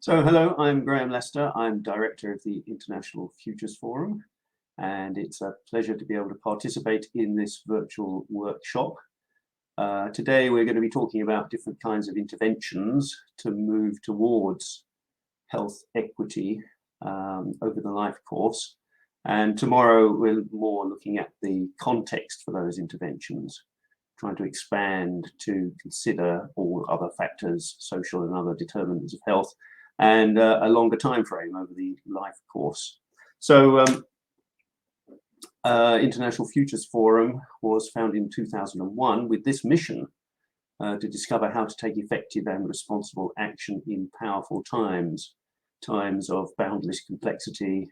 So hello, I'm Graham Leicester. I'm director of the International Futures Forum, and it's a pleasure to be able to participate in this virtual workshop. Today we're going to be talking about different kinds of interventions to move towards health equity over the life course. And tomorrow we're more looking at the context for those interventions, trying to expand to consider all other factors, social and other determinants of health, and a longer time frame over the life course. So International Futures Forum was founded in 2001 with this mission to discover how to take effective and responsible action in powerful times of boundless complexity,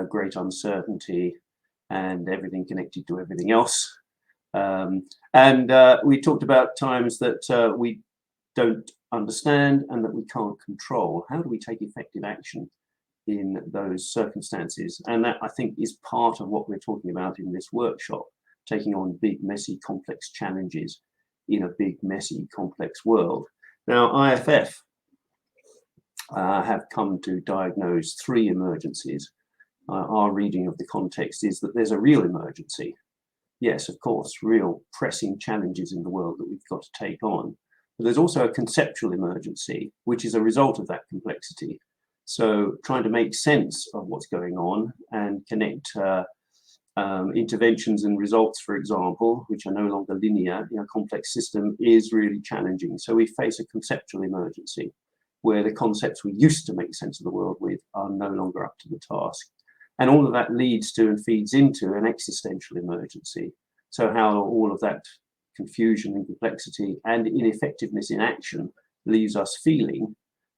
great uncertainty, and everything connected to everything else. We talked about times that we don't understand and that we can't control. How do we take effective action in those circumstances? And that, I think, is part of what we're talking about in this workshop, taking on big, messy, complex challenges in a big, messy, complex world. Now, IFF have come to diagnose three emergencies. Our reading of the context is that there's a real emergency. Yes, of course, real pressing challenges in the world that we've got to take on. But there's also a conceptual emergency, which is a result of that complexity. So trying to make sense of what's going on and connect interventions and results, for example, which are no longer linear in a complex system, is really challenging. So we face a conceptual emergency where the concepts we used to make sense of the world with are no longer up to the task. And all of that leads to and feeds into an existential emergency. So how all of that confusion and complexity and ineffectiveness in action leaves us feeling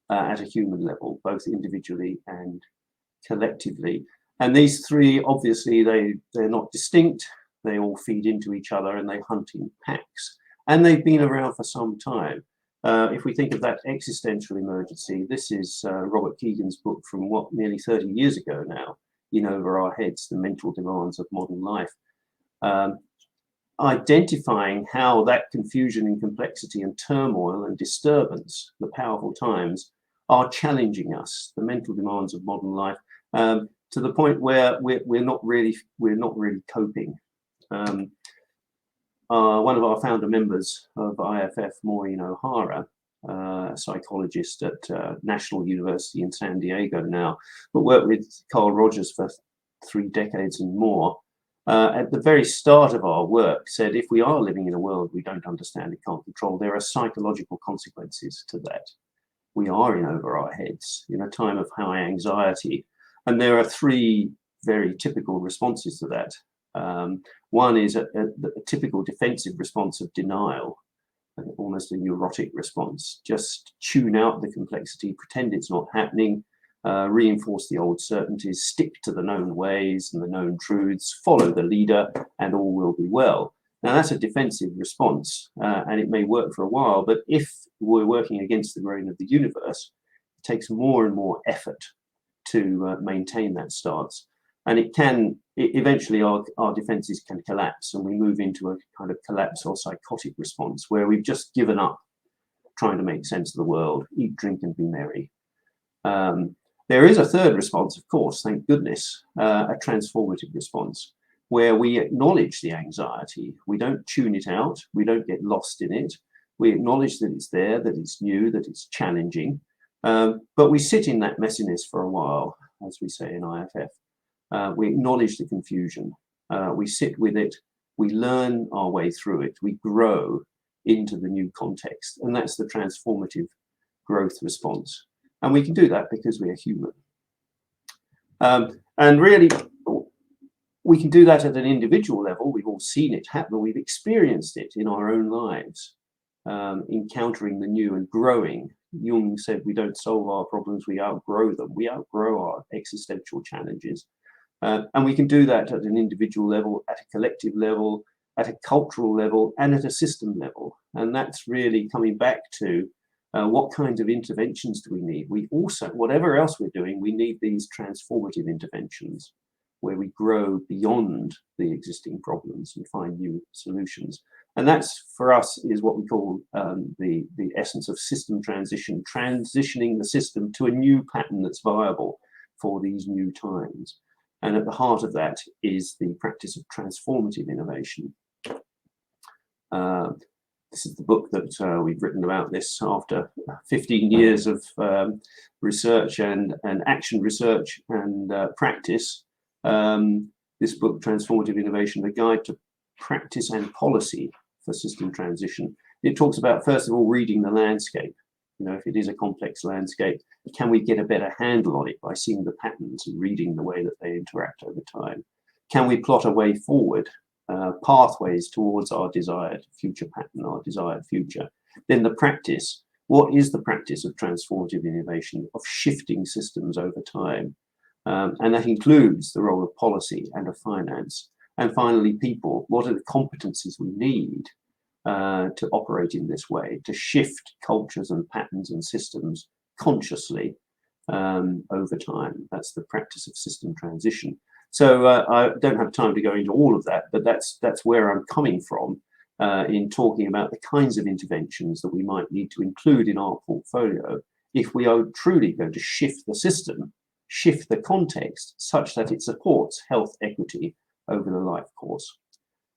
at a human level, both individually and collectively. And these three, obviously, they're not distinct. They all feed into each other and they hunt in packs. And they've been around for some time. If we think of that existential emergency, this is Robert Kegan's book from nearly 30 years ago now, In Over Our Heads, The Mental Demands of Modern Life. Identifying how that confusion and complexity and turmoil and disturbance, the powerful times, are challenging us, the mental demands of modern life, to the point where we're not really coping. One of our founder members of IFF, Maureen O'Hara, a psychologist at National University in San Diego now, but worked with Carl Rogers for 3 decades and more, at the very start of our work said, if we are living in a world we don't understand and can't control, there are psychological consequences to that. We are in over our heads in a time of high anxiety. And there are 3 very typical responses to that. One is a typical defensive response of denial, almost a neurotic response. Just tune out the complexity, pretend it's not happening, reinforce the old certainties, stick to the known ways and the known truths, follow the leader, and all will be well. Now, that's a defensive response, and it may work for a while, but if we're working against the grain of the universe, it takes more and more effort to maintain that stance. And eventually our defenses can collapse, and we move into a kind of collapse or psychotic response where we've just given up trying to make sense of the world, eat, drink, and be merry. There is a third response, of course, thank goodness, a transformative response, where we acknowledge the anxiety. We don't tune it out. We don't get lost in it. We acknowledge that it's there, that it's new, that it's challenging. But we sit in that messiness for a while, as we say in IFF. We acknowledge the confusion. We sit with it. We learn our way through it. We grow into the new context. And that's the transformative growth response. And we can do that because we are human. And really, we can do that at an individual level. We've all seen it happen. We've experienced it in our own lives, encountering the new and growing. Jung said we don't solve our problems, we outgrow them. We outgrow our existential challenges. And we can do that at an individual level, at a collective level, at a cultural level, and at a system level. And that's really coming back to what kinds of interventions do we need? We also, whatever else we're doing, we need these transformative interventions where we grow beyond the existing problems and find new solutions. And that's, for us, is what we call the essence of system transition, transitioning the system to a new pattern that's viable for these new times. And at the heart of that is the practice of transformative innovation. This is the book that we've written about this after 15 years of research and action research and practice. This book, Transformative Innovation, A Guide to Practice and Policy for System Transition. It talks about, first of all, reading the landscape. You know, if it is a complex landscape, can we get a better handle on it by seeing the patterns and reading the way that they interact over time? Can we plot a way forward, pathways towards our desired future pattern, our desired future? Then the practice. What is the practice of transformative innovation, of shifting systems over time? And that includes the role of policy and of finance. And finally, people. What are the competencies we need to operate in this way, to shift cultures and patterns and systems consciously over time? That's the practice of system transition. So I don't have time to go into all of that, but that's where I'm coming from in talking about the kinds of interventions that we might need to include in our portfolio if we are truly going to shift the system, shift the context such that it supports health equity over the life course.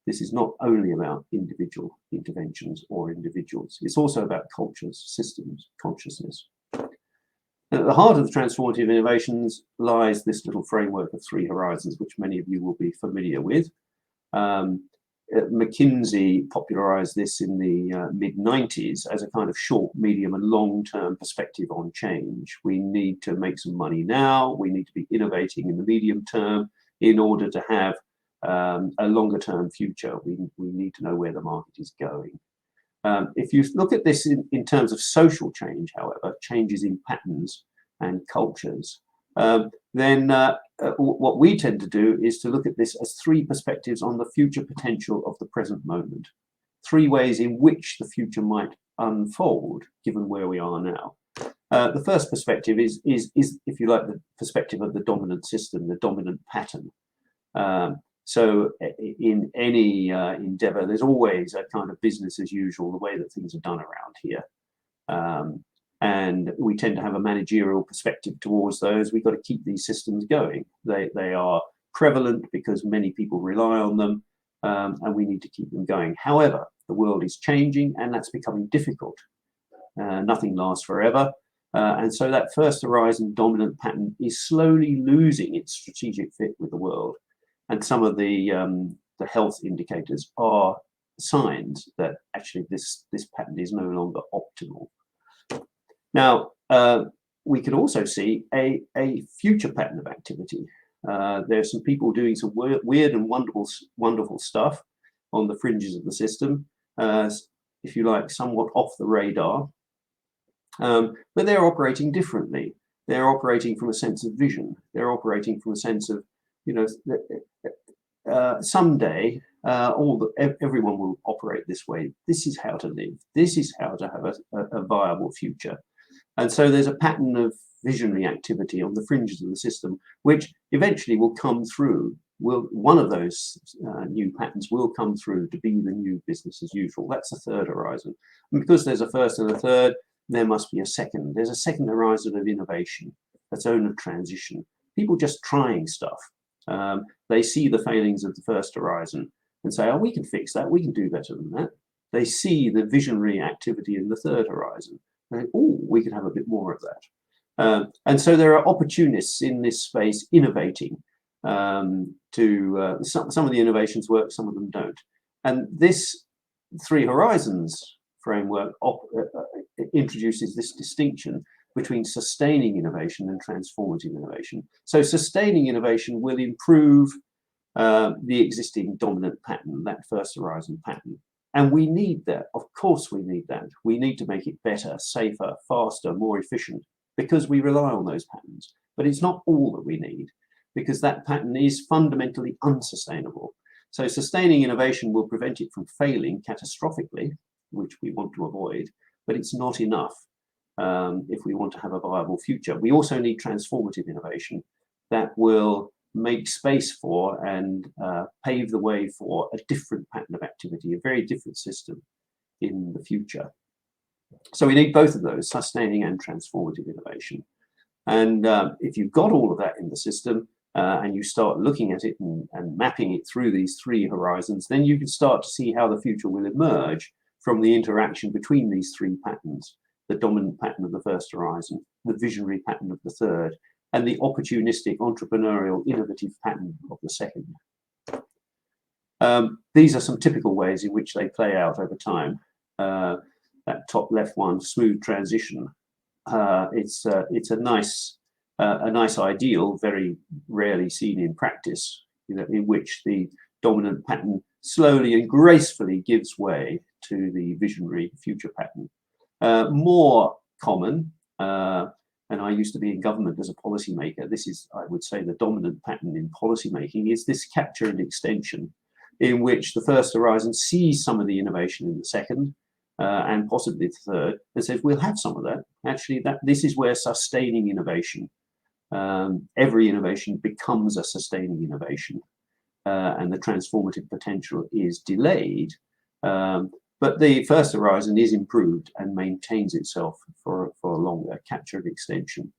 This is not only about individual interventions or individuals. It's also about cultures, systems, consciousness. And at the heart of the transformative innovations lies this little framework of 3 horizons, which many of you will be familiar with. McKinsey popularized this in the mid-90s as a kind of short, medium, and long-term perspective on change. We need to make some money now. We need to be innovating in the medium term in order to have a longer-term future. We need to know where the market is going. If you look at this in terms of social change, however, changes in patterns and cultures, then what we tend to do is to look at this as 3 perspectives on the future potential of the present moment. 3 ways in which the future might unfold, given where we are now. The first perspective is, if you like, the perspective of the dominant system, the dominant pattern. So in any endeavor, there's always a kind of business as usual, the way that things are done around here. And we tend to have a managerial perspective towards those. We've got to keep these systems going. They are prevalent because many people rely on them, and we need to keep them going. However, the world is changing, and that's becoming difficult. Nothing lasts forever. And so that first horizon dominant pattern is slowly losing its strategic fit with the world. And some of the health indicators are signs that actually this pattern is no longer optimal. Now, we can also see a future pattern of activity. There's some people doing some weird and wonderful stuff on the fringes of the system, if you like, somewhat off the radar. But they're operating differently. They're operating from a sense of vision. They're operating from a sense of, you know, someday everyone will operate this way. This is how to live. This is how to have a viable future. And so there's a pattern of visionary activity on the fringes of the system, which eventually will come through. One of those new patterns will come through to be the new business as usual. That's the third horizon. And because there's a first and a third, there must be a second. There's a second horizon of innovation, a zone of transition. People just trying stuff. They see the failings of the first horizon and say, oh, we can fix that. We can do better than that. They see the visionary activity in the third horizon. They think, oh, we can have a bit more of that. And so there are opportunists in this space innovating. Some of the innovations work, some of them don't. And this 3 horizons framework introduces this distinction between sustaining innovation and transformative innovation. So sustaining innovation will improve the existing dominant pattern, that first horizon pattern. And we need that. Of course we need that. We need to make it better, safer, faster, more efficient, because we rely on those patterns. But it's not all that we need, because that pattern is fundamentally unsustainable. So sustaining innovation will prevent it from failing catastrophically, which we want to avoid, but it's not enough if we want to have a viable future. We also need transformative innovation that will make space for and pave the way for a different pattern of activity, a very different system in the future. So we need both of those, sustaining and transformative innovation. And if you've got all of that in the system and you start looking at it and mapping it through these three horizons, then you can start to see how the future will emerge from the interaction between these three patterns: the dominant pattern of the first horizon, the visionary pattern of the third, and the opportunistic, entrepreneurial, innovative pattern of the second. These are some typical ways in which they play out over time. That top left one, smooth transition. It's a nice ideal, very rarely seen in practice, in which the dominant pattern slowly and gracefully gives way to the visionary future pattern. More common, and I used to be in government as a policymaker, this is, I would say, the dominant pattern in policymaking, is this capture and extension, in which the first horizon sees some of the innovation in the second, and possibly the third, and says, we'll have some of that. Actually, this is where sustaining innovation, every innovation becomes a sustaining innovation, and the transformative potential is delayed. But the first horizon is improved and maintains itself for a longer, capture and extension.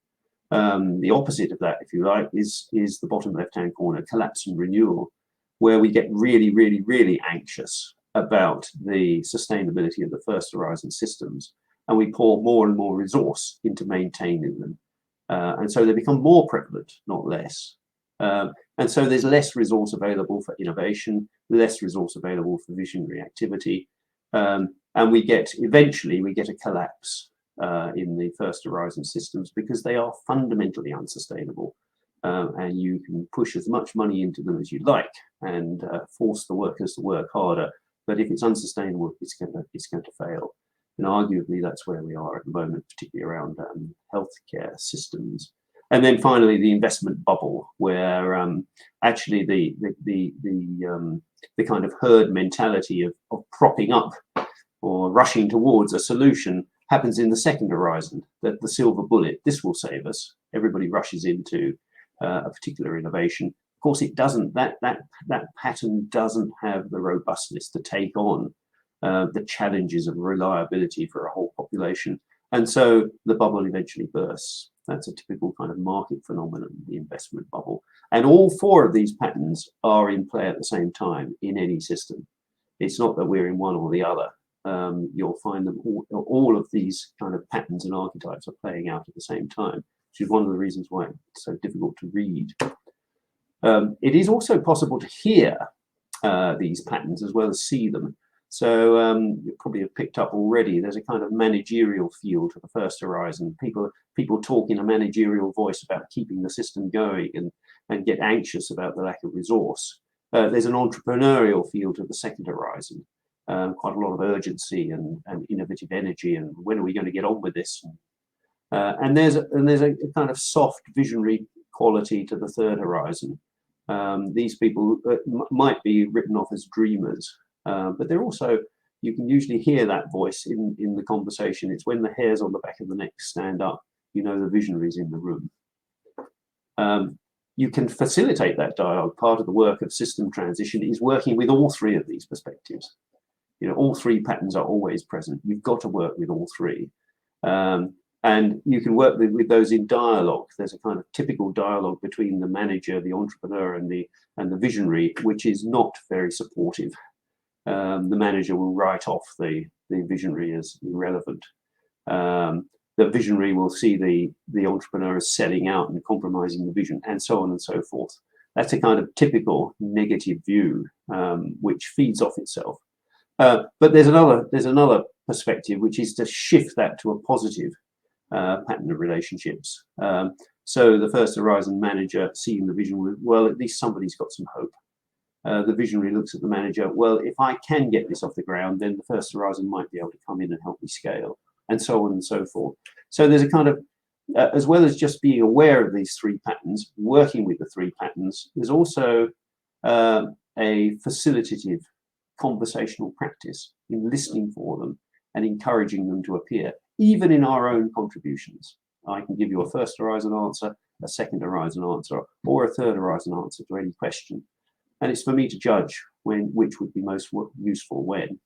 The opposite of that, if you like, is the bottom left-hand corner, collapse and renewal, where we get really, really, really anxious about the sustainability of the first horizon systems, and we pour more and more resource into maintaining them. And so they become more prevalent, not less. And so there's less resource available for innovation, less resource available for visionary activity. And eventually we get a collapse in the first horizon systems, because they are fundamentally unsustainable. And you can push as much money into them as you like and force the workers to work harder. But if it's unsustainable, it's going to fail. And arguably, that's where we are at the moment, particularly around healthcare systems. And then finally, the investment bubble, where actually the kind of herd mentality of propping up or rushing towards a solution happens in the second horizon. That the silver bullet, this will save us. Everybody rushes into a particular innovation. Of course, it doesn't. That pattern doesn't have the robustness to take on the challenges of reliability for a whole population, and so the bubble eventually bursts. That's a typical kind of market phenomenon, the investment bubble. And all four of these patterns are in play at the same time in any system. It's not that we're in one or the other. You'll find them all of these kind of patterns and archetypes are playing out at the same time, which is one of the reasons why it's so difficult to read. It is also possible to hear these patterns as well as see them. So you probably have picked up already, there's a kind of managerial feel to the first horizon. People talk in a managerial voice about keeping the system going and get anxious about the lack of resource. There's an entrepreneurial feel to the second horizon. Quite a lot of urgency and innovative energy, and when are we going to get on with this? And there's a kind of soft visionary quality to the third horizon. These people might be written off as dreamers, but they're also, you can usually hear that voice in the conversation. It's when the hairs on the back of the neck stand up, you know the visionary's in the room. You can facilitate that dialogue. Part of the work of system transition is working with all three of these perspectives. All three patterns are always present. You've got to work with all three. And you can work with those in dialogue. There's a kind of typical dialogue between the manager, the entrepreneur, and the visionary, which is not very supportive. The manager will write off the visionary as irrelevant. The visionary will see the entrepreneur as selling out and compromising the vision, and so on and so forth. That's a kind of typical negative view, which feeds off itself. But there's another perspective, which is to shift that to a positive pattern of relationships. So the first horizon manager seeing the vision, well, at least somebody's got some hope. The visionary looks at the manager, well, if I can get this off the ground, then the first horizon might be able to come in and help me scale, and so on and so forth. So there's a kind of, as well as just being aware of these three patterns, working with the three patterns, there's also a facilitative conversational practice in listening for them and encouraging them to appear, even in our own contributions. I can give you a first horizon answer, a second horizon answer or a third horizon answer to any question. And it's for me to judge which would be most useful when.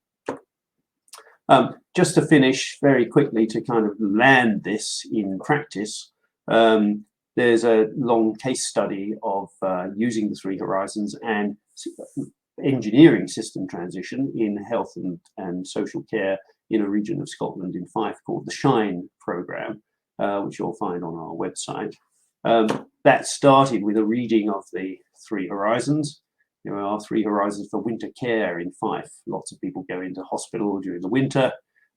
Just to finish very quickly, to kind of land this in practice, there's a long case study of using the three horizons and engineering system transition in health and social care in a region of Scotland in Fife called the SHINE programme, which you'll find on our website. That started with a reading of the three horizons. There are three horizons for winter care in Fife. Lots of people go into hospital during the winter,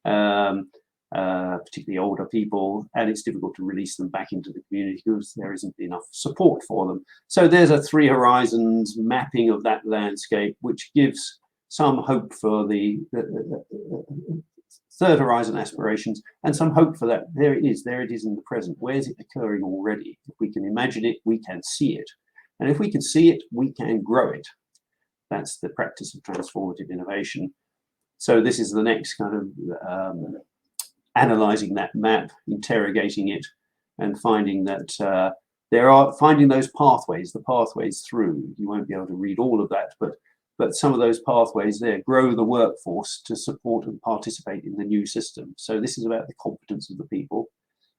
particularly older people, and it's difficult to release them back into the community because there isn't enough support for them. So there's a three horizons mapping of that landscape, which gives some hope for the third horizon aspirations and some hope for that. There it is in the present. Where is it occurring already? If we can imagine it, we can see it. And if we can see it, we can grow it. That's the practice of transformative innovation. So this is the next kind of analyzing that map, interrogating it, and finding that finding those pathways, the pathways through. You won't be able to read all of that, but some of those pathways there grow the workforce to support and participate in the new system. So this is about the competence of the people.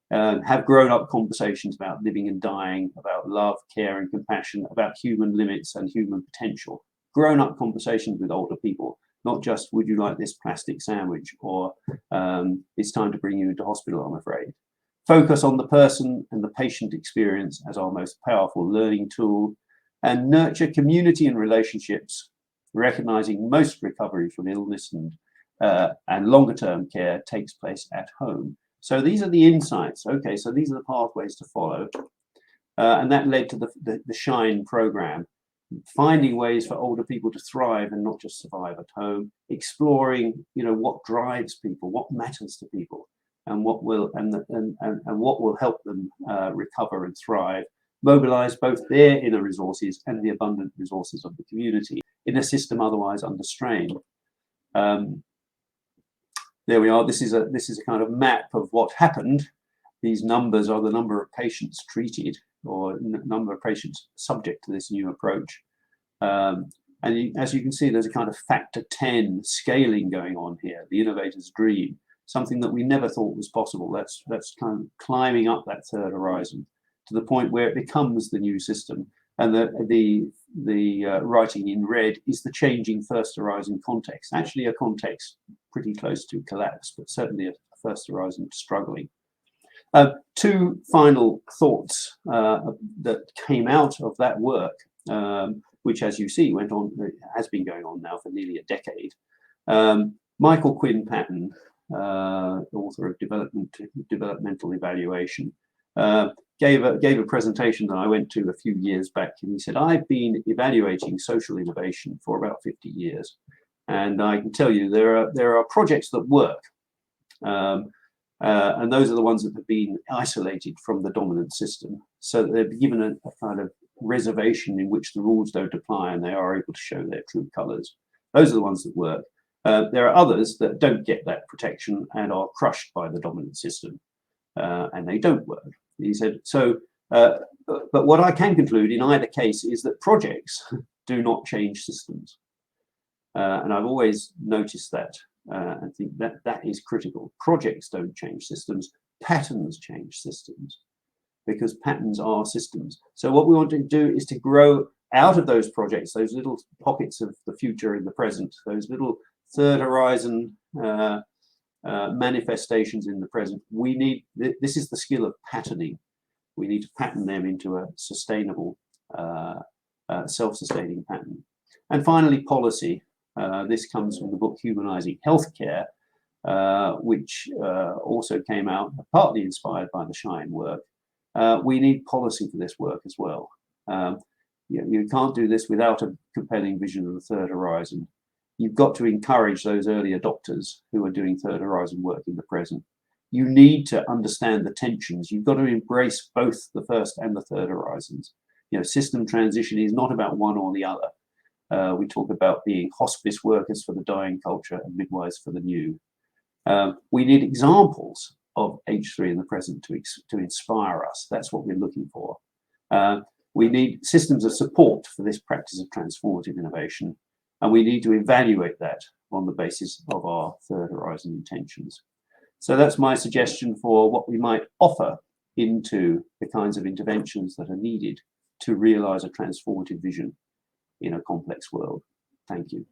Have grown-up conversations about living and dying, about love, care and compassion, about human limits and human potential. Grown-up conversations with older people, not just, would you like this plastic sandwich, or it's time to bring you into hospital, I'm afraid. Focus on the person and the patient experience as our most powerful learning tool, and nurture community and relationships, recognizing most recovery from illness and longer-term care takes place at home. So these are the insights. Okay, so these are the pathways to follow. And that led to the SHINE program, finding ways for older people to thrive and not just survive at home, exploring, what drives people, what matters to people, and what will help them recover and thrive, mobilize both their inner resources and the abundant resources of the community in a system otherwise under strain. There we are. This is a kind of map of what happened. These numbers are the number of patients treated, or number of patients subject to this new approach. As you can see, there's a kind of factor 10 scaling going on here, the innovator's dream, something that we never thought was possible. That's kind of climbing up that third horizon to the point where it becomes the new system. And the writing in red is the changing first horizon context, actually a context pretty close to collapse, but certainly a first horizon struggling. Two final thoughts that came out of that work, which, as you see, has been going on now for nearly a decade. Michael Quinn Patton, author of Developmental Evaluation, gave a presentation that I went to a few years back, and he said, I've been evaluating social innovation for about 50 years, and I can tell you there are projects that work, and those are the ones that have been isolated from the dominant system, so that they're given a kind of reservation in which the rules don't apply and they are able to show their true colours. Those are the ones that work. There are others that don't get that protection and are crushed by the dominant system, and they don't work. He said, but what I can conclude in either case is that projects do not change systems. And I've always noticed that. I think that is critical. Projects don't change systems, patterns change systems, because patterns are systems. So what we want to do is to grow out of those projects, those little pockets of the future in the present, those little third horizon manifestations in the present. This is the skill of patterning. We need to pattern them into a sustainable, self-sustaining pattern. And finally, policy. This comes from the book Humanizing Healthcare, which also came out partly inspired by the SHINE work. We need policy for this work as well. You can't do this without a compelling vision of the third horizon. You've got to encourage those early adopters who are doing third horizon work in the present. You need to understand the tensions. You've got to embrace both the first and the third horizons. System transition is not about one or the other. We talk about being hospice workers for the dying culture and midwives for the new. We need examples of H3 in the present to inspire us. That's what we're looking for. We need systems of support for this practice of transformative innovation, and we need to evaluate that on the basis of our third horizon intentions. So that's my suggestion for what we might offer into the kinds of interventions that are needed to realize a transformative vision in a complex world. Thank you.